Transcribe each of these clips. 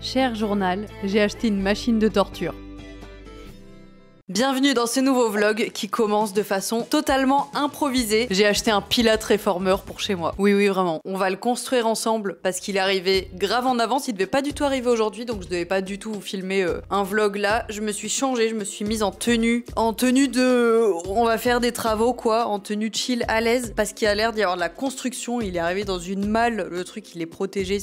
Cher journal, j'ai acheté une machine de torture. Bienvenue dans ce nouveau vlog qui commence de façon totalement improvisée. J'ai acheté un Pilates réformeur pour chez moi. Oui, vraiment. On va le construire ensemble parce qu'il est arrivé grave en avance. Il devait pas du tout arriver aujourd'hui, donc je devais pas du tout vous filmer un vlog là. Je me suis changée, je me suis mise en tenue de... On va faire des travaux quoi, en tenue chill à l'aise parce qu'il a l'air d'y avoir de la construction. Il est arrivé dans une malle, le truc il est protégé,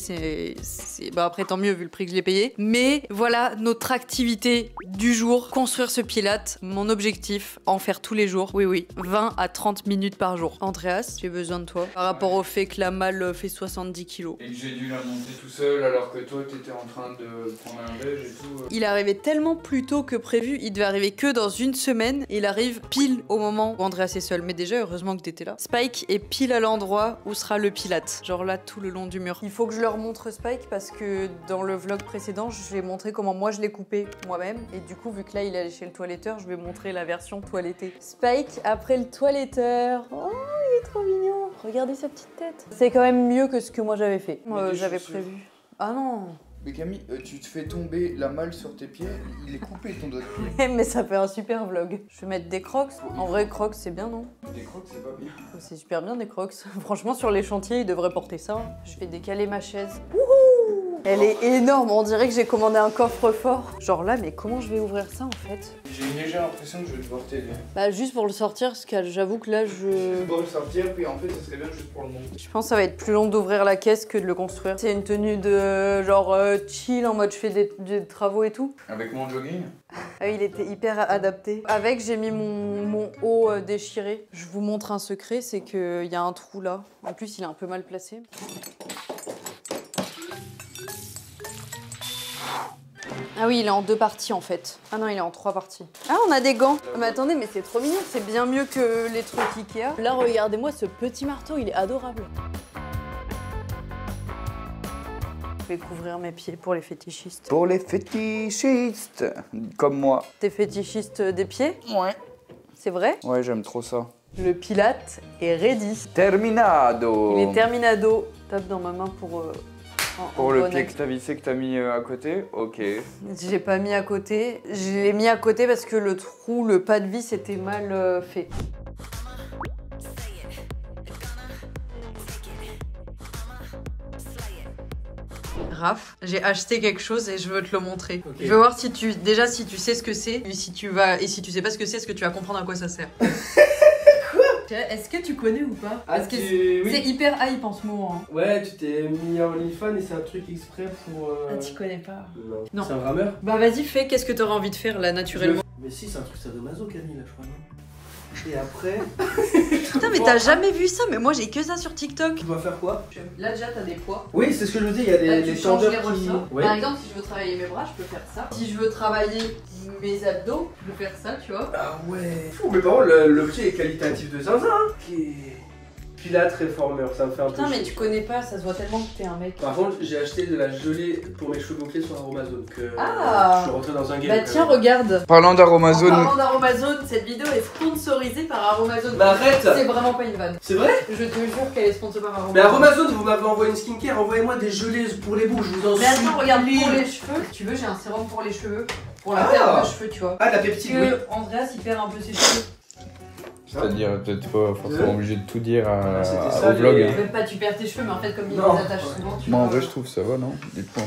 Bah après tant mieux vu le prix que je l'ai payé. Mais voilà notre activité du jour, construire ce Pilates. Mon objectif, en faire tous les jours. Oui, 20 à 30 minutes par jour. Andreas, j'ai besoin de toi. Par rapport au fait que la malle fait 70 kilos. Et que j'ai dû la monter tout seul alors que toi t'étais en train de prendre un déj et tout. Il est arrivé tellement plus tôt que prévu. Il devait arriver que dans une semaine. Il arrive pile au moment où Andreas est seul. Mais déjà, heureusement que t'étais là. Spike est pile à l'endroit où sera le Pilate. Genre là, tout le long du mur. Il faut que je leur montre Spike parce que dans le vlog précédent, je vais montrer comment moi je l'ai coupé moi-même. Et du coup, vu que là, il est allé chez le toiletteur, je vais montrer la version toilettée. Spike après le toiletteur. Oh, il est trop mignon. Regardez sa petite tête. C'est quand même mieux que ce que moi j'avais fait. J'avais prévu. Ah non. Mais Camille, tu te fais tomber la malle sur tes pieds, il est coupé ton doigt de pied. Mais ça fait un super vlog. Je vais mettre des crocs. En vrai, crocs c'est bien, non? Des crocs c'est pas bien. C'est super bien des crocs. Franchement, sur les chantiers, ils devraient porter ça. Je vais décaler ma chaise. Wouhou! Elle est énorme, on dirait que j'ai commandé un coffre-fort. Genre là, mais comment je vais ouvrir ça en fait? J'ai une légère impression que je vais devoir t'aider. Bah juste pour le sortir, parce que j'avoue que là Juste pour le sortir, puis en fait ça serait bien juste pour le monter. Je pense que ça va être plus long d'ouvrir la caisse que de le construire. C'est une tenue de genre chill, en mode je fais des travaux et tout. Avec mon jogging? Ah oui, il était hyper adapté. Avec, j'ai mis mon haut déchiré. Je vous montre un secret, c'est qu'il y a un trou là. En plus, il est un peu mal placé. Ah oui, il est en 2 parties en fait. Ah non, il est en 3 parties. Ah, on a des gants. Mais attendez, mais c'est trop mignon. C'est bien mieux que les trucs Ikea. Là, regardez-moi ce petit marteau, il est adorable. Je vais couvrir mes pieds pour les fétichistes. Pour les fétichistes, comme moi. T'es fétichiste des pieds? Ouais. C'est vrai? Ouais, j'aime trop ça. Le Pilate est ready. Terminado. Il est terminado. Tape dans ma main pour... Pour le pied que t'as vissé, que t'as mis à côté, ok. J'ai pas mis à côté. Je l'ai mis à côté parce que le trou, le pas de vis était mal fait. Raph, j'ai acheté quelque chose et je veux te le montrer. Okay. Je veux voir si tu sais ce que c'est et si tu sais pas ce que c'est, est-ce que tu vas comprendre à quoi ça sert. Est-ce que tu connais ou pas? Parce que c'est hyper hype en ce moment. Hein. Ouais, tu t'es mis en OnlyFans et c'est un truc exprès pour... Ah, tu connais pas? Non. C'est un rameur? Bah vas-y, fais, qu'est-ce que t'auras envie de faire là, naturellement? Mais si, c'est un truc sadomaso, Camille, là, je crois, non? Et après... Putain, mais t'as jamais vu ça? Mais moi, j'ai que ça sur TikTok. Tu dois faire quoi? Là, déjà, t'as des poids. Oui, c'est ce que je veux dire, il y a des tendeurs qui... Ouais. Par exemple, si je veux travailler mes bras, je peux faire ça. Si je veux travailler mes abdos, je peux faire ça, tu vois. Ah ouais. Fou, mais par contre, l'objet est qualitatif de zinzin, hein. Pilate réformeur, ça me fait un peu chier. Putain, mais tu connais pas, ça se voit tellement que t'es un mec. Par contre, j'ai acheté de la gelée pour mes cheveux bouclés sur Aromazone. Ah. Je suis rentré dans un game. Bah tiens, regarde. Parlant d'Aromazone. En parlant d'Aromazone, cette vidéo est sponsorisée par Aromazone. Bah arrête. C'est vraiment pas une vanne. C'est vrai? Je te jure qu'elle est sponsorisée par Aromazone. Mais Aromazone, vous m'avez envoyé une skincare, envoyez-moi des gelées pour les boucles, je vous en supplie. Mais attends, regarde, pour les cheveux, si tu veux, j'ai un sérum pour les cheveux. Pour la perte de cheveux, tu vois. Ah, la peptide, oui. Andreas, il perd un peu ses cheveux. C'est-à-dire, peut-être pas forcément obligé de tout dire ça, au vlog. Même pas tu perds tes cheveux, mais en fait, comme ils les attachent souvent, tu vois. Moi, en vrai, je trouve ça va, non? Dites-moi.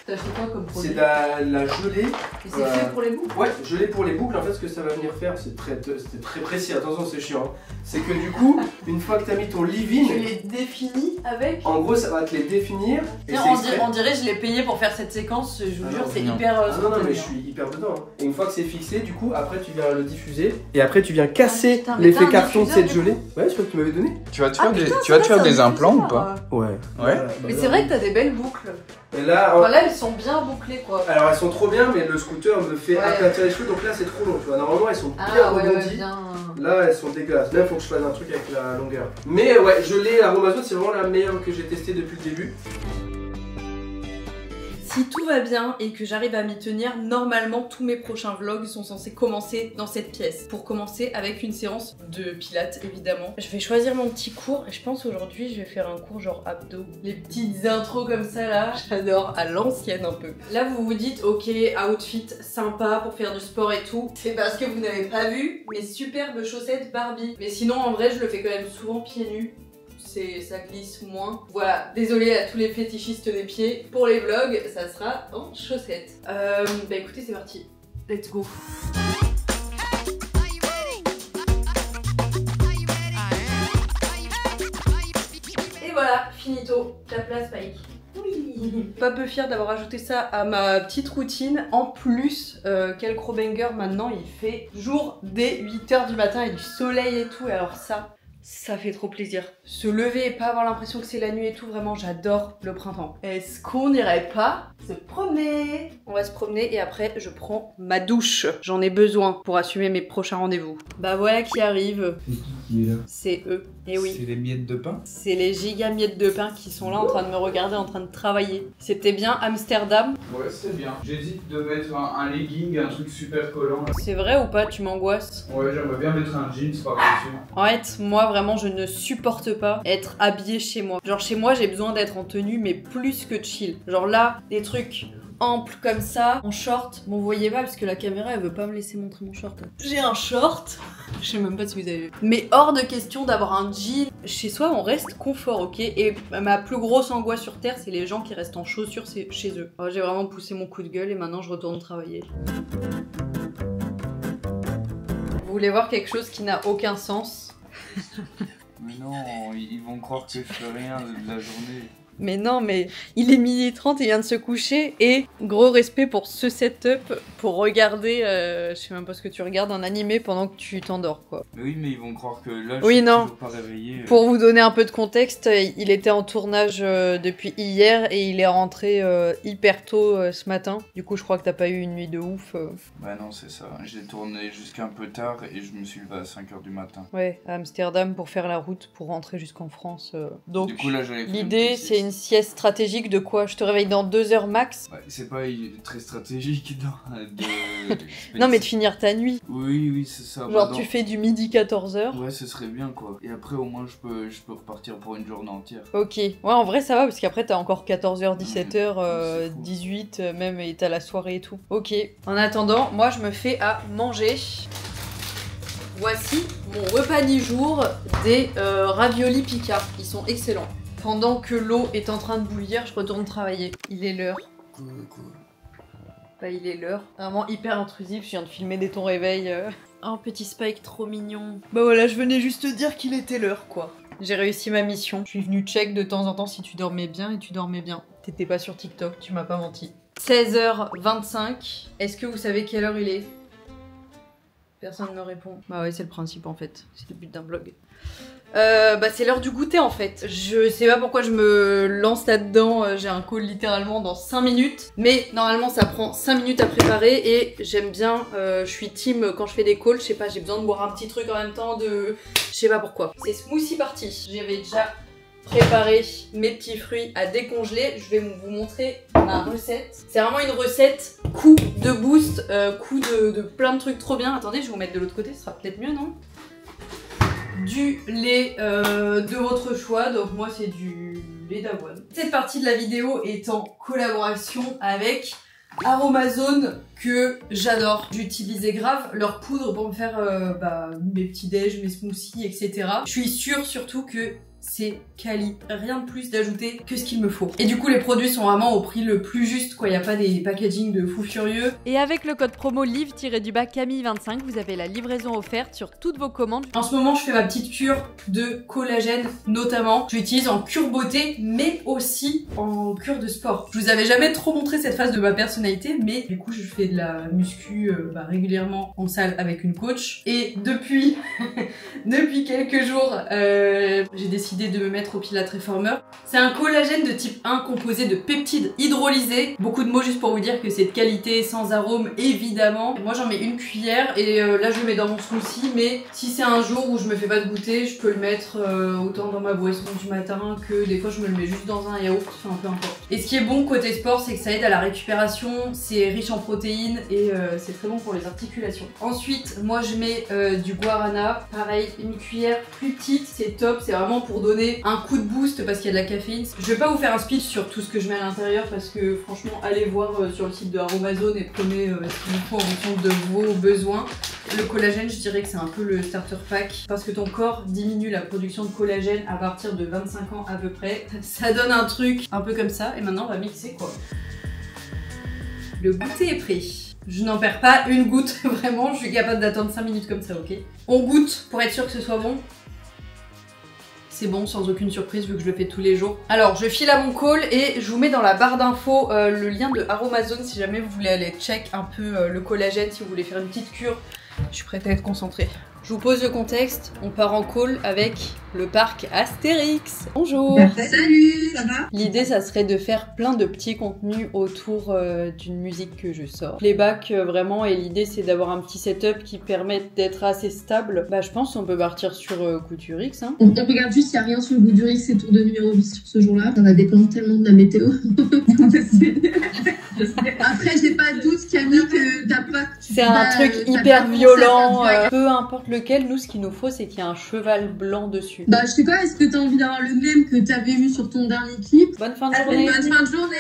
T'as acheté quoi comme produit? C'est la gelée. Et c'est fait pour les boucles? Ouais, gelée pour les boucles. En fait, ce que ça va venir faire, c'est très précis. Attention, c'est chiant. Hein. C'est que du coup, une fois que t'as mis ton leave-in, tu les définis avec? En gros, ça va te les définir. Et on dirait je l'ai payé pour faire cette séquence. Je vous jure, c'est hyper. Non, mais je suis hyper dedans. Hein. Et une fois que c'est fixé, du coup, après tu viens le diffuser. Et après, tu viens casser l'effet carton de cette gelée. Ouais, je crois que tu m'avais donné. Tu vas te faire des implants ou pas? Ouais. Mais c'est vrai que t'as des belles boucles. Et là, là, elles sont bien bouclées quoi. Alors elles sont trop bien, mais le scooter me fait aplatir les cheveux, donc là c'est trop long, tu vois. Normalement elles sont bien rebondies. Là elles sont dégueulasses. Là il faut que je fasse un truc avec la longueur. Mais ouais, gelée Aromazone, c'est vraiment la meilleure que j'ai testée depuis le début. si tout va bien et que j'arrive à m'y tenir, normalement tous mes prochains vlogs sont censés commencer dans cette pièce. Pour commencer avec une séance de pilates évidemment. Je vais choisir mon petit cours et je pense aujourd'hui je vais faire un cours genre abdos. Les petites intros comme ça là, j'adore, à l'ancienne un peu. Là vous vous dites ok, outfit sympa pour faire du sport et tout. C'est parce que vous n'avez pas vu mes superbes chaussettes Barbie. Mais sinon en vrai je le fais quand même souvent pieds nus. Ça glisse moins. Voilà, désolée à tous les fétichistes des pieds. Pour les vlogs, ça sera en chaussettes. Bah écoutez, c'est parti. Let's go. Et voilà, finito. Ta place, Mike. Oui. Pas peu fière d'avoir ajouté ça à ma petite routine. En plus, quel gros banger maintenant, il fait jour dès 8h du matin et du soleil et tout. Et alors ça fait trop plaisir. Se lever et pas avoir l'impression que c'est la nuit et tout, vraiment j'adore le printemps. Est-ce qu'on n'irait pas se promener? On va se promener et après je prends ma douche. J'en ai besoin pour assumer mes prochains rendez-vous. Bah voilà qui arrive. C'est qui est là? C'est eux. Et oui. C'est les miettes de pain? C'est les giga miettes de pain qui sont là en train de me regarder, en train de travailler. C'était bien Amsterdam? Ouais, c'est bien. J'hésite de mettre un legging, un truc super collant. C'est vrai ou pas? Tu m'angoisses? Ouais, j'aimerais bien mettre un jeans par dessus. En fait, moi vraiment je ne supporte pas être habillée chez moi. Genre chez moi j'ai besoin d'être en tenue mais plus que chill. Genre là, des trucs amples comme ça, en short. Bon vous voyez pas parce que la caméra elle veut pas me laisser montrer mon short. J'ai un short. Je sais même pas si vous avez vu. Mais hors de question d'avoir un jean. Chez soi on reste confort, ok? Et ma plus grosse angoisse sur terre c'est les gens qui restent en chaussures chez eux. Alors, j'ai vraiment poussé mon coup de gueule et maintenant je retourne travailler. Vous voulez voir quelque chose qui n'a aucun sens? Mais non, ils vont croire que je fais rien de la journée. Mais non, mais il est 12h30, il vient de se coucher et gros respect pour ce setup pour regarder, je sais même pas ce que tu regardes, un animé pendant que tu t'endors quoi. Mais oui, mais ils vont croire que là je oui, suis non. toujours pas réveillé. Pour vous donner un peu de contexte, il était en tournage depuis hier et il est rentré hyper tôt ce matin. Du coup, je crois que t'as pas eu une nuit de ouf. Bah non, c'est ça. J'ai tourné jusqu'à un peu tard et je me suis levé à 5h du matin. Ouais, à Amsterdam pour faire la route pour rentrer jusqu'en France. Donc, du coup, là, l'idée c'est une sieste stratégique de quoi? Je te réveille dans 2 heures max? Ouais, c'est pas très stratégique Non mais de finir ta nuit. Oui, c'est ça. Genre tu fais du midi 14h. Ouais, ce serait bien quoi. Et après au moins je peux repartir pour une journée entière. Ok. Ouais, en vrai ça va parce qu'après t'as encore 14h, 17h, 18 même et t'as la soirée et tout. Ok. En attendant, moi je me fais à manger. Voici mon repas du jour des raviolis pica. Ils sont excellents. Pendant que l'eau est en train de bouillir, je retourne travailler. Il est l'heure. Cool. Bah il est l'heure. Vraiment hyper intrusif, je viens de filmer dès ton réveil. Oh petit Spike trop mignon. Bah voilà, je venais juste te dire qu'il était l'heure quoi. J'ai réussi ma mission. Je suis venue check de temps en temps si tu dormais bien et tu dormais bien. T'étais pas sur TikTok, tu m'as pas menti. 16h25. Est-ce que vous savez quelle heure il est? Personne ne me répond. Bah ouais, c'est le principe en fait. C'est le but d'un vlog. Bah c'est l'heure du goûter en fait. Je sais pas pourquoi je me lance là-dedans, j'ai un call littéralement dans 5 minutes. Mais normalement ça prend 5 minutes à préparer et j'aime bien, je suis team quand je fais des calls, je sais pas, j'ai besoin de boire un petit truc en même temps de... Je sais pas pourquoi. C'est smoothie party. J'avais déjà préparé mes petits fruits à décongeler. Je vais vous montrer ma recette. C'est vraiment une recette coup de boost, coup de plein de trucs trop bien. Attendez, je vais vous mettre de l'autre côté, ce sera peut-être mieux non? Du lait de votre choix, donc moi c'est du lait d'avoine. Cette partie de la vidéo est en collaboration avec Aromazone que j'adore. J'utilisais grave leur poudre pour me faire mes petits déj, mes smoothies, etc. Je suis sûre surtout que c'est quali, rien de plus d'ajouter que ce qu'il me faut. Et du coup les produits sont vraiment au prix le plus juste quoi, il n'y a pas des packaging de fou furieux. Et avec le code promo live-camille25, vous avez la livraison offerte sur toutes vos commandes. En ce moment je fais ma petite cure de collagène notamment. Je l'utilise en cure beauté mais aussi en cure de sport. Je vous avais jamais trop montré cette phase de ma personnalité mais du coup je fais de la muscu régulièrement en salle avec une coach. Et depuis, depuis quelques jours j'ai décidé décidé de me mettre au Pilâtre Reformer. C'est un collagène de type 1 composé de peptides hydrolysés. Beaucoup de mots juste pour vous dire que c'est de qualité, sans arôme évidemment. Moi j'en mets une cuillère et là je le mets dans mon smoothie, mais si c'est un jour où je me fais pas de goûter, je peux le mettre autant dans ma boisson du matin que des fois je me le mets juste dans un yaourt, enfin peu importe. Et ce qui est bon côté sport, c'est que ça aide à la récupération, c'est riche en protéines et c'est très bon pour les articulations. Ensuite, moi je mets du guarana, pareil, une cuillère plus petite, c'est top, c'est vraiment pour donner un coup de boost parce qu'il y a de la caféine. Je vais pas vous faire un speech sur tout ce que je mets à l'intérieur parce que franchement, allez voir sur le site de Aromazone et prenez ce qu'il vous faut en fonction de vos besoins. Le collagène, je dirais que c'est un peu le starter pack parce que ton corps diminue la production de collagène à partir de 25 ans à peu près. Ça donne un truc un peu comme ça et maintenant on va mixer quoi. Le goûter est prêt. Je n'en perds pas une goutte, vraiment, je suis capable d'attendre 5 minutes comme ça, ok? On goûte pour être sûr que ce soit bon. C'est bon, sans aucune surprise vu que je le fais tous les jours. Alors, je file à mon call et je vous mets dans la barre d'infos le lien de Aromazone si jamais vous voulez aller check un peu le collagène, si vous voulez faire une petite cure. Je suis prête à être concentrée. Je vous pose le contexte, on part en call avec le parc Astérix. Bonjour. Salut, ça va? L'idée, ça serait de faire plein de petits contenus autour d'une musique que je sors. Playback, vraiment, et l'idée, c'est d'avoir un petit setup qui permette d'être assez stable. Bah, je pense qu'on peut partir sur Couture X. Hein. On regarde juste s'il n'y a rien sur le bout du risque, c'est tour de numéro 10 sur ce jour-là. Ça va dépendre tellement de la météo. Après, j'ai pas de doute, Camille, que t'as pas... C'est un truc hyper violent, peu importe lequel. Nous, ce qu'il nous faut, c'est qu'il y ait un cheval blanc dessus. Bah, je sais pas, est-ce que t'as envie d'avoir le même que t'avais eu sur ton dernier clip? Bonne fin de journée. Bonne fin de journée.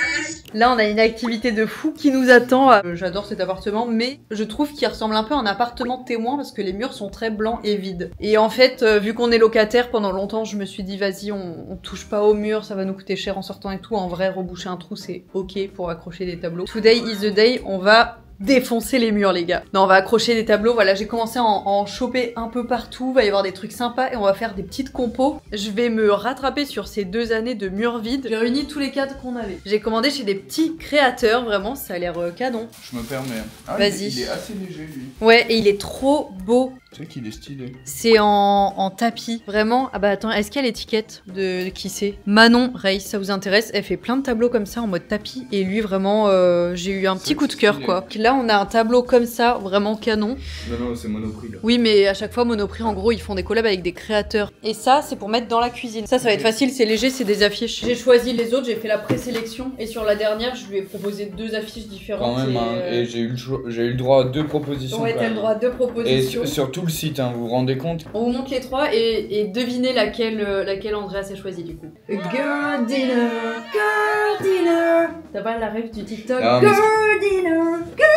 Là, on a une activité de fou qui nous attend. J'adore cet appartement, mais je trouve qu'il ressemble un peu à un appartement témoin parce que les murs sont très blancs et vides. Et en fait, vu qu'on est locataire, pendant longtemps, je me suis dit, vas-y, on touche pas au mur, ça va nous coûter cher en sortant et tout. En vrai, reboucher un trou, c'est ok pour accrocher des tableaux. Today is the day, on va défoncer les murs les gars. Non, on va accrocher des tableaux, voilà, j'ai commencé à en choper un peu partout, va y avoir des trucs sympas et on va faire des petites compos. Je vais me rattraper sur ces 2 années de murs vides. J'ai réuni tous les cadres qu'on avait. J'ai commandé chez des petits créateurs, vraiment, ça a l'air canon. Je me permets. Ah, vas-y. Il est assez léger lui. Ouais, et il est trop beau. Tu sais qu'il est stylé. C'est en tapis, vraiment. Ah bah attends, est-ce qu'il y a l'étiquette de qui c'est? Manon Reis, ça vous intéresse? Elle fait plein de tableaux comme ça en mode tapis et lui vraiment, j'ai eu un petit coup de cœur quoi. Là on a un tableau comme ça, vraiment canon. Non, c'est Monoprix là. Oui, mais à chaque fois Monoprix, en gros, ils font des collabs avec des créateurs. Et ça, c'est pour mettre dans la cuisine. Ça va être facile, c'est léger, c'est des affiches. J'ai choisi les autres, j'ai fait la présélection et sur la dernière, je lui ai proposé 2 affiches différentes. Quand même, et j'ai eu le droit à 2 propositions. Ouais, t'as le droit à 2 propositions. Et sur tout le site, hein, vous vous rendez compte? On vous montre les 3 et devinez laquelle Andrea s'est choisie du coup. Girl dinner, girl dinner. T'as pas la rêve du TikTok? Non, girl dinner, girl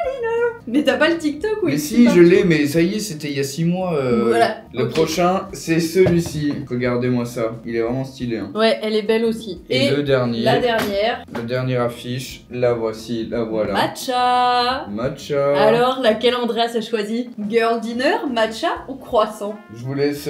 dinner. Mais t'as pas le TikTok ou? Mais si, je l'ai, mais ça y est, c'était il y a 6 mois. Voilà. Le prochain, c'est celui-ci. Regardez-moi ça, il est vraiment stylé. Hein. Ouais, elle est belle aussi. Et le dernier. La dernière. La dernière affiche, la voici, la voilà. Matcha. Matcha. Alors, laquelle Andrea s'est choisie? Girl dinner, matcha ou croissant? Je vous laisse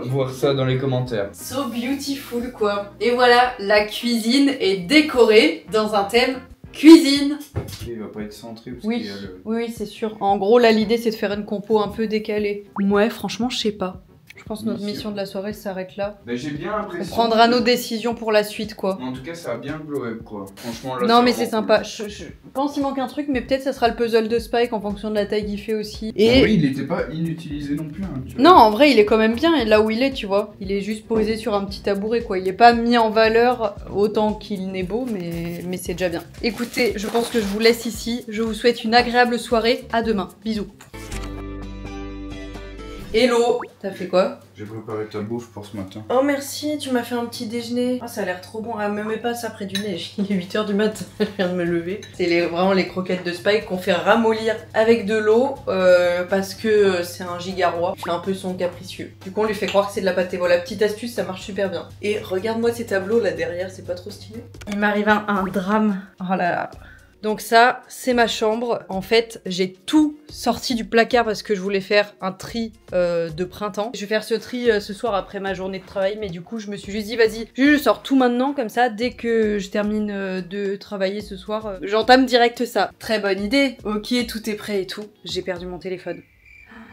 voir ça dans les commentaires. So beautiful quoi. Et voilà, la cuisine est décorée dans un thème cuisine. Il va pas être centré parce oui. qu'il y a le... Oui, c'est sûr. En gros, là, l'idée, c'est de faire une compo un peu décalée. Ouais, franchement, je sais pas. Je pense que notre mission de la soirée s'arrête là. Bah, j'ai bien l'impression. On prendra nos décisions pour la suite, quoi. En tout cas, ça a bien glow up, quoi. Franchement, là. Non, mais c'est sympa. Je pense qu'il manque un truc, mais peut-être ça sera le puzzle de Spike en fonction de la taille qu'il fait aussi. Et oui, il était pas inutilisé non plus. Hein, non, en vrai, il est quand même bien là où il est, tu vois. Il est juste posé sur un petit tabouret, quoi. Il est pas mis en valeur autant qu'il n'est beau, mais c'est déjà bien. Écoutez, je pense que je vous laisse ici. Je vous souhaite une agréable soirée. À demain. Bisous. Hello. T'as fait quoi? J'ai préparé ta bouffe pour ce matin. Oh merci, tu m'as fait un petit déjeuner. Oh, ça a l'air trop bon. Ah, me mets pas ça près du nez. Il est 8h du matin, je viens de me lever. C'est vraiment les croquettes de Spike qu'on fait ramollir avec de l'eau parce que c'est un giga roi. C'est un peu son capricieux. Du coup, on lui fait croire que c'est de la pâté. Voilà, petite astuce, ça marche super bien. Et regarde-moi ces tableaux là derrière, c'est pas trop stylé? Il m'arrive un drame. Oh là là. Donc ça, c'est ma chambre. En fait, j'ai tout sorti du placard parce que je voulais faire un tri de printemps. Je vais faire ce tri ce soir après ma journée de travail, mais du coup, je me suis juste dit, vas-y, je sors tout maintenant, comme ça, dès que je termine de travailler ce soir, j'entame direct ça. Très bonne idée. Ok, tout est prêt et tout. J'ai perdu mon téléphone.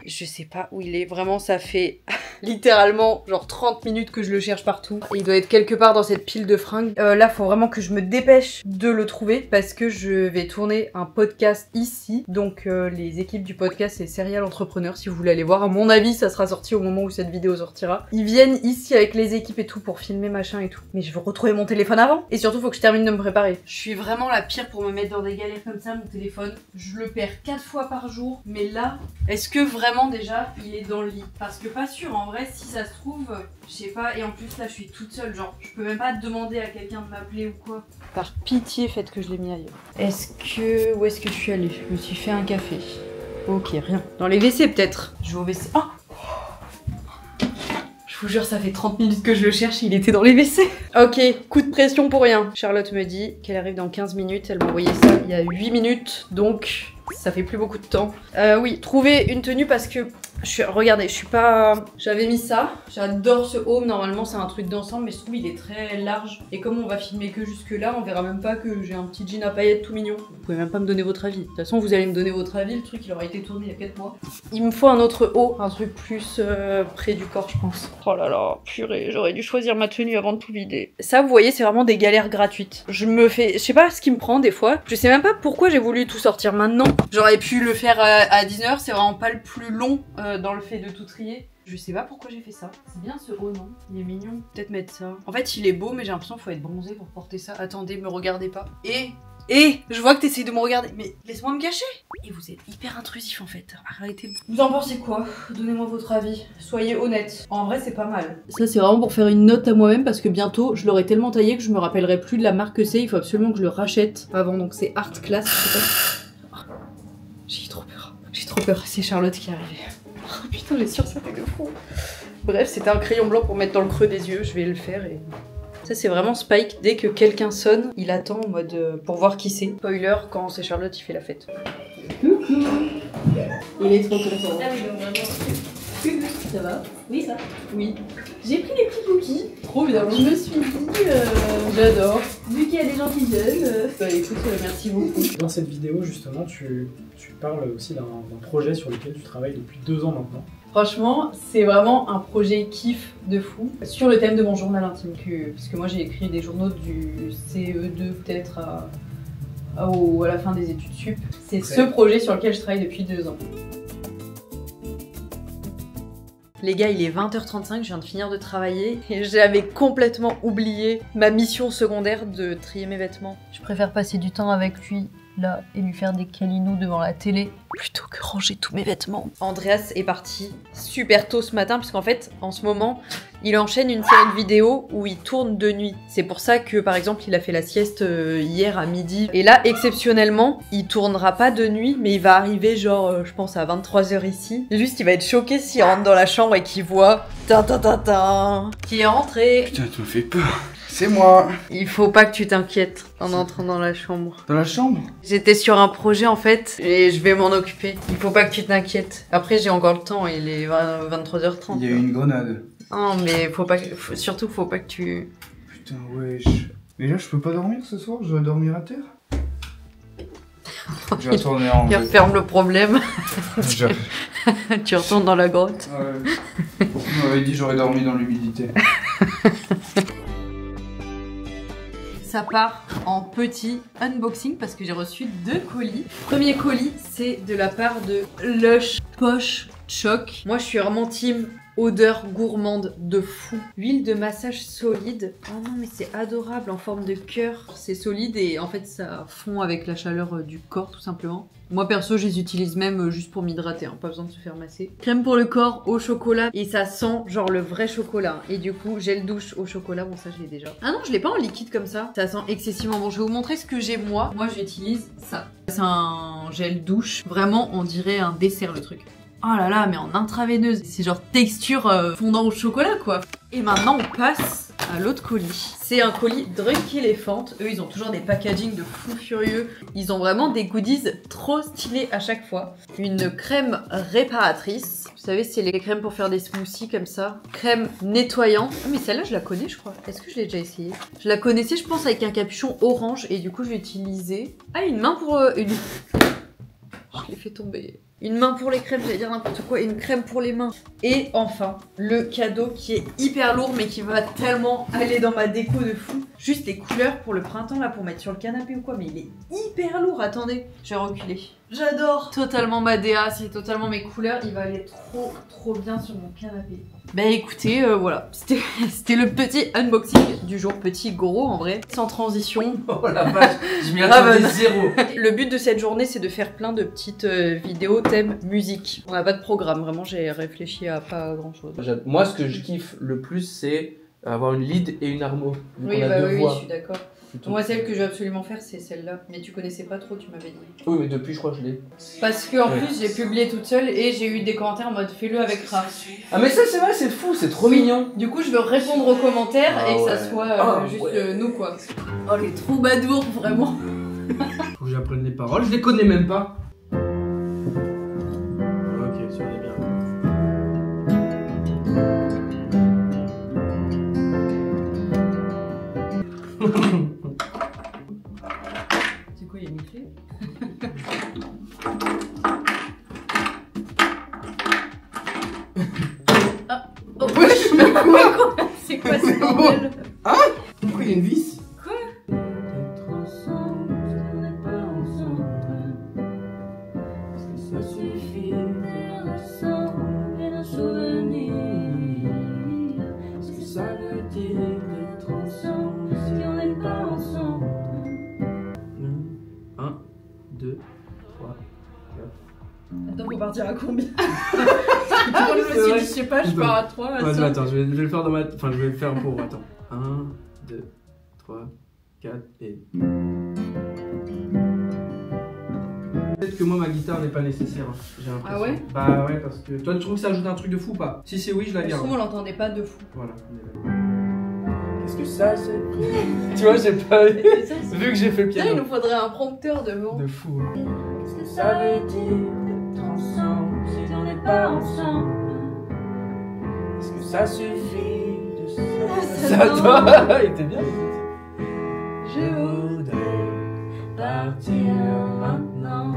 Je sais pas où il est. Vraiment, ça fait littéralement genre 30 minutes que je le cherche partout. Il doit être quelque part dans cette pile de fringues. Là, faut vraiment que je me dépêche de le trouver parce que je vais tourner un podcast ici. Donc les équipes du podcast, c'est Serial Entrepreneur. Si vous voulez aller voir, à mon avis, ça sera sorti au moment où cette vidéo sortira. Ils viennent ici avec les équipes et tout pour filmer machin et tout. Mais je veux retrouver mon téléphone avant. Et surtout, faut que je termine de me préparer. Je suis vraiment la pire pour me mettre dans des galères comme ça, mon téléphone. Je le perds 4 fois par jour. Mais là, est-ce que vraiment déjà il est dans le lit? Parce que pas sûr, en vrai, si ça se trouve, je sais pas. Et en plus là, je suis toute seule, genre, je peux même pas demander à quelqu'un de m'appeler ou quoi. Par pitié, faites que je l'ai mis ailleurs. Où est-ce que je suis allée? Je me suis fait un café. Ok, rien. Dans les WC peut-être. Je vais au WC. Oh! Je vous jure, ça fait 30 minutes que je le cherche, il était dans les WC. Ok, coup de pression pour rien. Charlotte me dit qu'elle arrive dans 15 minutes. Elle m'a envoyé ça il y a 8 minutes, donc ça fait plus beaucoup de temps. Oui, trouver une tenue parce que... regardez, je suis pas... J'avais mis ça. J'adore ce home. Normalement, c'est un truc d'ensemble, mais je trouve il est très large. Et comme on va filmer que jusque là, on verra même pas que j'ai un petit jean à paillettes tout mignon. Vous pouvez même pas me donner votre avis. De toute façon, vous allez me donner votre avis. Le truc, il aura été tourné il y a 4 mois. Il me faut un autre haut, un truc plus près du corps, je pense. Oh là là, purée, j'aurais dû choisir ma tenue avant de tout vider. Ça, vous voyez, c'est vraiment des galères gratuites. Je sais pas ce qui me prend des fois. Je sais même pas pourquoi j'ai voulu tout sortir maintenant. J'aurais pu le faire à 19h, c'est vraiment pas le plus long dans le fait de tout trier. Je sais pas pourquoi j'ai fait ça. C'est bien ce haut, non? Il est mignon. Peut-être mettre ça. En fait, il est beau, mais j'ai l'impression qu'il faut être bronzé pour porter ça. Attendez, me regardez pas. Et je vois que t'essayes de me regarder. Mais laisse-moi me cacher. Et vous êtes hyper intrusif en fait. Arrêtez. Vous en pensez quoi? Donnez-moi votre avis. Soyez honnête. En vrai, c'est pas mal. Ça, c'est vraiment pour faire une note à moi-même parce que bientôt, je l'aurai tellement taillé que je me rappellerai plus de la marque que c'est. Il faut absolument que je le rachète avant. Donc c'est Art Class. Je sais pas. J'ai trop peur. J'ai trop peur. C'est Charlotte qui est arrivée. Oh putain, j'ai sursauté de fou. Bref, c'était un crayon blanc pour mettre dans le creux des yeux. Je vais le faire et... Ça, c'est vraiment Spike. Dès que quelqu'un sonne, il attend en mode pour voir qui c'est. Spoiler, quand c'est Charlotte, il fait la fête. Coucou. Il est trop content. Ah oui, donc vraiment. Ça va? Oui, ça? Oui. J'ai pris les petits cookies. Trop bien. Je me suis dit, j'adore. Vu qu'il y a des gens qui viennent, bah écoute, merci beaucoup. Dans cette vidéo, justement, tu parles aussi d'un projet sur lequel tu travailles depuis 2 ans maintenant. Franchement, c'est vraiment un projet kiff de fou sur le thème de mon journal intime. Parce que moi, j'ai écrit des journaux du CE2 peut-être à la fin des études sup. C'est ce projet sur lequel je travaille depuis 2 ans. Les gars, il est 20h35, je viens de finir de travailler et j'avais complètement oublié ma mission secondaire de trier mes vêtements. Je préfère passer du temps avec lui là et lui faire des câlinous devant la télé plutôt que ranger tous mes vêtements. Andreas est parti super tôt ce matin puisqu'en fait, en ce moment, il enchaîne une série de vidéos où il tourne de nuit. C'est pour ça que, par exemple, il a fait la sieste hier à midi. Et là, exceptionnellement, il tournera pas de nuit, mais il va arriver genre, je pense, à 23h ici. Juste, il va être choqué s'il rentre dans la chambre et qu'il voit... qui est rentré. Putain, tu me fais peur. C'est moi. Il faut pas que tu t'inquiètes en entrant dans la chambre. Dans la chambre? J'étais sur un projet en fait et je vais m'en occuper. Il faut pas que tu t'inquiètes. Après j'ai encore le temps, il est 23h30. Il y a eu une grenade. Non mais surtout faut pas que tu... Putain wesh. Mais là je peux pas dormir ce soir, je dois dormir à terre. Je vais retourner en... Il referme le problème. Tu retournes dans la grotte. Ouais. On m'avait dit j'aurais dormi dans l'humidité. Ça part en petit unboxing parce que j'ai reçu 2 colis. Premier colis, c'est de la part de Lush Posh Choc. Moi, je suis vraiment team odeur gourmande de fou. Huile de massage solide. Oh non, mais c'est adorable en forme de cœur. C'est solide et en fait, ça fond avec la chaleur du corps tout simplement. Moi perso, je les utilise même juste pour m'hydrater, hein, pas besoin de se faire masser. Crème pour le corps au chocolat et ça sent genre le vrai chocolat. Et du coup, gel douche au chocolat, bon ça je l'ai déjà. Ah non, je l'ai pas en liquide comme ça. Ça sent excessivement bon. Je vais vous montrer ce que j'ai moi. Moi j'utilise ça. C'est un gel douche. Vraiment, on dirait un dessert le truc. Oh là là, mais en intraveineuse. C'est genre texture fondant au chocolat quoi. Et maintenant on passe à l'autre colis. C'est un colis Drunk Elephant. Eux, ils ont toujours des packaging de fou furieux. Ils ont vraiment des goodies trop stylés à chaque fois. Une crème réparatrice. Vous savez, c'est les crèmes pour faire des smoothies comme ça. Crème nettoyante. Ah, mais celle-là, je la connais, je crois. Est-ce que je l'ai déjà essayé? Je la connaissais, je pense, avec un capuchon orange. Et du coup, je l'ai utilisée. Ah, une main pour une... Je l'ai fait tomber. Une main pour les crèmes, j'allais dire n'importe quoi, une crème pour les mains. Et enfin, le cadeau qui est hyper lourd mais qui va tellement aller dans ma déco de fou. Juste les couleurs pour le printemps là, pour mettre sur le canapé ou quoi, mais il est hyper lourd, attendez, je vais reculer. J'adore. Totalement ma DA, c'est totalement mes couleurs, il va aller trop bien sur mon canapé. Bah écoutez, voilà, c'était le petit unboxing du jour, petit gros en vrai, sans transition. Oh la vache, je m'y attendais zéro. Le but de cette journée, c'est de faire plein de petites vidéos thème musique. On n'a pas de programme, vraiment, j'ai réfléchi à pas grand chose. Moi, ce que je kiffe le plus, c'est avoir une lead et une harmo. Oui, bah oui, je suis d'accord. Moi, celle que je vais absolument faire, c'est celle-là. Mais tu connaissais pas trop, tu m'avais dit. Oui, mais depuis, je crois que je l'ai. Parce que en plus, j'ai publié toute seule et j'ai eu des commentaires en mode fais-le avec Raph. Ah, mais ça, c'est vrai, c'est fou, c'est trop mignon. Du coup, je veux répondre aux commentaires et que ça soit juste ouais. nous, quoi. Oh, les troubadours, vraiment. Faut que j'apprenne les paroles, je les connais même pas. Ok, si on est bien. C'est quoi, il y a une clé? Ah, oh, ouais, je me quoi. C'est quoi ce bordel? Hein? Pourquoi il y a une vis? Quoi? Être ensemble, on n'est pas ensemble. Est-ce que ça suffit d'être ensemble et d'un souvenir? Est-ce que ça veut dire d'être ensemble si on n'est pas ensemble? 1, 2, 3, 4. Attends, faut partir à combien? Moi, je me suis dit, je sais pas, je pars à 3. Attends, je vais le faire dans ma. Enfin, je vais le faire pour. Attends. 1, 2, 3, 4 et. Peut-être que moi, ma guitare n'est pas nécessaire. J'ai l'impression. Ah ouais? Bah ouais, parce que. Toi, tu trouves que ça ajoute un truc de fou ou pas? Si c'est oui, je la Je garde. trouve on l'entendait pas de fou. Voilà. Qu'est-ce que ça c'est? Tu vois, j'ai pas vu. Vu que j'ai fait le Putain, il piano. nous faudrait un prompteur devant. De fou. Qu'est-ce que ça veut dire d'être ensemble si on n'est pas ensemble? Est-ce que ça suffit de Ça, toi, il était bien. Je voudrais partir maintenant.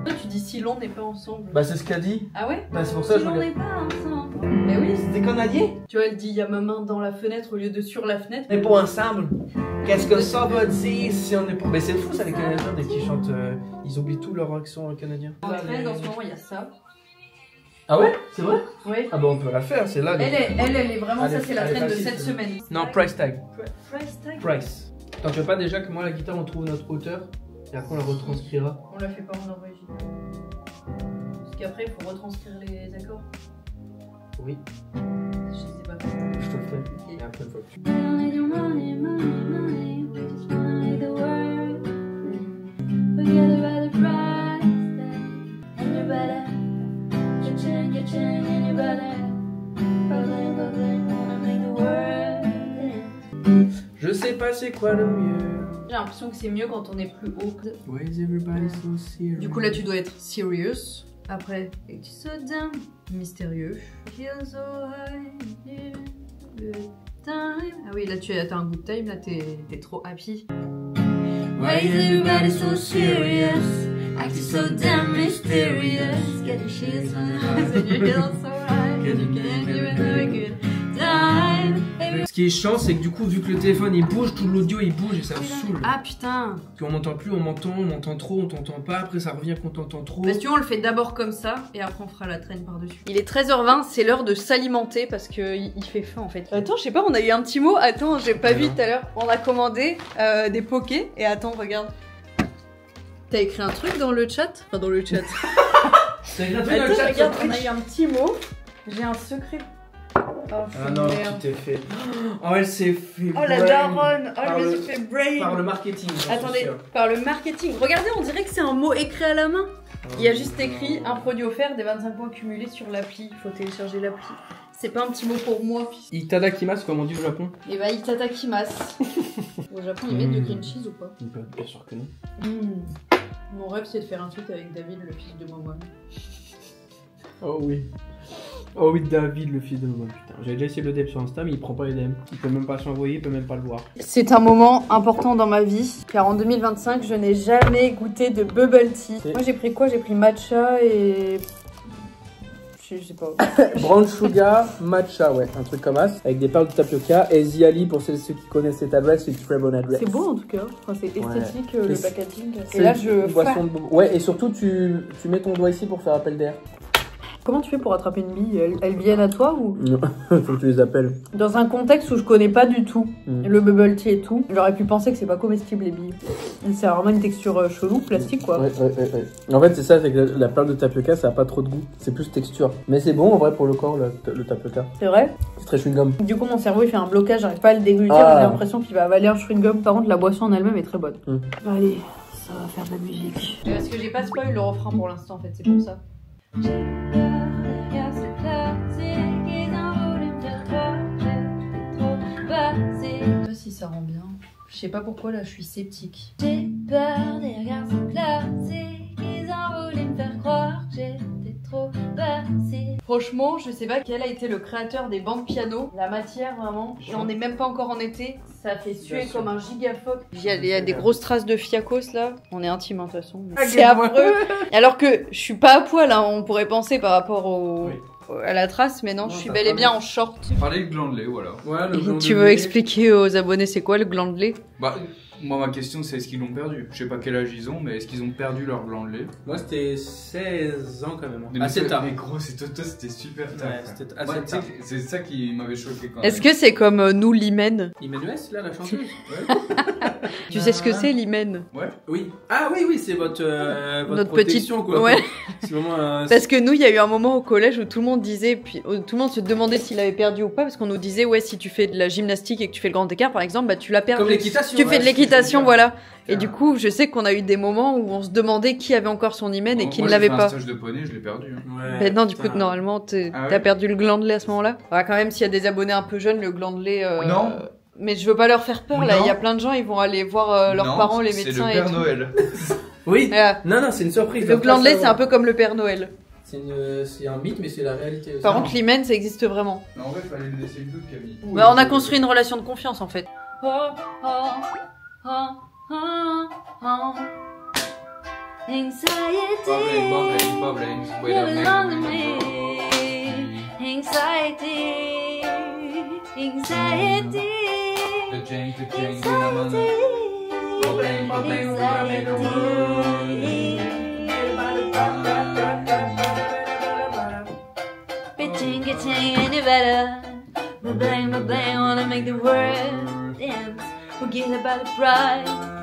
Toi, tu dis si l'on n'est pas ensemble. Bah, c'est ce qu'elle dit. Ah ouais? Bah, c'est pour ça que Si je on voulais. n'est pas ensemble. Mais oui. C'était qu'on a dit? Tu vois, elle dit il y a ma main dans la fenêtre au lieu de sur la fenêtre. On est pas ensemble. Qu'est-ce que ça veut dire si on est pas. Mais c'est fou ça, les Canadiens, dès qu'ils chantent, ils oublient tout leur accent canadien. En trend, en ce moment, il y a ça. Ah ouais? C'est vrai? Oui. Ah bah, on peut la faire, c'est là. Elle est vraiment, Allez, ça c'est la allez, trend de facile, cette c'est semaine. Non, price tag. Price tag. Price. T'en fais pas déjà que moi, la guitare, on trouve notre hauteur et après on la retranscrira. On la fait pas en original. Parce qu'après, il faut retranscrire les accords. Oui, Je sais pas. je te le fais. Et après, une fois que tu. We don't need your money, money, money. We just wanna make the world. Forget about the price tag. And you better get change and you better. Brooklyn, wanna make the world. Je sais pas c'est quoi le mieux. J'ai l'impression que c'est mieux quand on est plus haut. Why is everybody so serious? Du coup, là, tu dois être serious. Après, it's so damn mystérieux. Feel so high, good time. Ah oui, là, tu as un good time. Là, t'es trop happy. Why is everybody so serious? Acting so damn mysterious. Get the shit on You feel so right, you can't even have a good time. Ce qui est chiant, c'est que du coup, vu que le téléphone il bouge, tout l'audio il bouge et ça me saoule. Ah putain. Puis on m'entend plus, on m'entend trop, on t'entend pas, après ça revient qu'on t'entend trop. Bah, si tu veux, on le fait d'abord comme ça et après on fera la traîne par-dessus. Il est 13h20, c'est l'heure de s'alimenter parce qu'il fait faim en fait. Attends, je sais pas, on a eu un petit mot. Attends, j'ai pas vu tout à l'heure. On a commandé des pokés et attends, regarde. T'as écrit un truc dans le chat? Enfin, dans le chat. C'est Attends, regarde, on a eu un petit mot. J'ai un secret. Oh, Ah non, merde. tu t'es fait. Oh, elle s'est fait. Oh la brain daronne. Oh, par elle me le- suis fait brain. Par le marketing. j'en suis Attendez, sûr. par le marketing. Regardez, on dirait que c'est un mot écrit à la main. Il y a juste écrit un produit offert des 25 points cumulés sur l'appli. Il faut télécharger l'appli. C'est pas un petit mot pour moi. Itadakimasu, comme on dit au Japon. Et bah, itadakimasu. Au Japon, ils mettent du green cheese ou pas? Bien sûr que non. Mon rêve, c'est de faire un truc avec David, le fils de Momo. Oh oui. Oh oui, David, le fils de moi, putain. J'avais déjà essayé de le DM sur Insta, mais il prend pas les DM. Il peut même pas s'envoyer, il peut même pas le voir. C'est un moment important dans ma vie, car en 2025, je n'ai jamais goûté de bubble tea. Moi, j'ai pris quoi? J'ai pris matcha et... Je sais pas. Brown sugar, matcha, ouais, un truc comme ça, avec des perles de tapioca. Et Ziali, pour ceux qui connaissent cette adresse, c'est une très bonne adresse. C'est beau en tout cas, enfin, c'est esthétique le packaging. Et Et là, je... Ouais, et surtout, tu mets ton doigt ici pour faire appel d'air. Comment tu fais pour attraper une bille? Elles viennent à toi ou? Non, faut que tu les appelles. Dans un contexte où je connais pas du tout le bubble tea et tout, j'aurais pu penser que c'est pas comestible les billes. C'est vraiment une texture chelou, plastique quoi. Ouais. En fait, c'est ça, c'est que la perle de tapioca, ça a pas trop de goût. C'est plus texture. Mais c'est bon en vrai pour le corps, le tapioca. C'est vrai? C'est très chewing-gum. Du coup, mon cerveau il fait un blocage, j'arrive pas à le déglutir, j'ai l'impression qu'il va avaler un chewing-gum. Par contre, la boisson en elle-même est très bonne. Allez, ça va faire de la musique. Parce que j'ai pas spoil le refrain pour l'instant en fait, c'est pour ça. Je sais pas si ça rend bien. Je sais pas pourquoi là je suis sceptique. J'ai peur des regards classiques, ils ont voulu me faire croire que j'étais trop basique. Franchement, je sais pas quel a été le créateur des bancs de piano. La matière vraiment. Et on n'est même pas encore en été. Ça fait suer comme un gigafoc. Il y a des grosses traces de fiacos là. On est intime de toute façon. C'est affreux. Alors que je suis pas à poil, hein, on pourrait penser par rapport à la trace, mais non, je suis bel et bien en short. Parler de gland de lait, voilà. Ouais, le gland Tu de veux lait. expliquer aux abonnés c'est quoi le gland de lait? Bah, moi, ma question, c'est est-ce qu'ils l'ont perdu? Je sais pas quel âge ils ont, mais est-ce qu'ils ont perdu leur gland de lait? Moi, c'était 16 ans quand même. Mais Assez tard. Mais gros, toi, c'était super tard. Ouais, c'était Moi, assez tu sais tard. que c'est ça qui m'avait choqué quand même. Est-ce que c'est comme nous l'hymen? Emmanuel, là, la chanteuse. Tu sais ce que c'est l'hymen? Ouais. Oui. Ah oui, c'est votre Notre protection, petite... quoi. Ouais. C'est vraiment Parce que nous, il y a eu un moment au collège où tout le monde disait, puis tout le monde se demandait s'il avait perdu ou pas, parce qu'on nous disait, ouais, si tu fais de la gymnastique et que tu fais le grand écart, par exemple, bah tu l'as perdu. Comme l'équitation. Tu fais de l'équitation, voilà. Et Ah. du coup, je sais qu'on a eu des moments où on se demandait qui avait encore son hymen et qui ne Moi, l'avait j'ai fait pas. un stage de poney, je l'ai perdu. Hein. Ouais, Mais non, du coup, putain. normalement, Ah ouais t'as perdu le gland de lait à ce moment-là. Ouais, quand même, s'il y a des abonnés un peu jeunes, le gland de lait. Non. Mais je veux pas leur faire peur, là. Non. Il y a plein de gens, ils vont aller voir leurs Non, parents, les c'est médecins le et Père tout. Noël. Oui. Voilà. Non, c'est une surprise. Le gland de lait, c'est un peu comme le Père Noël. C'est un mythe, mais c'est la réalité aussi. Par contre, l'hymen, ça existe vraiment. Mais en vrai, il fallait lui laisser le doute, Camille. Bah, on a construit une relation de confiance, en fait. Bubbling, wait a minute. The change, bubbling, Wanna make the world dance. Forget about the pride.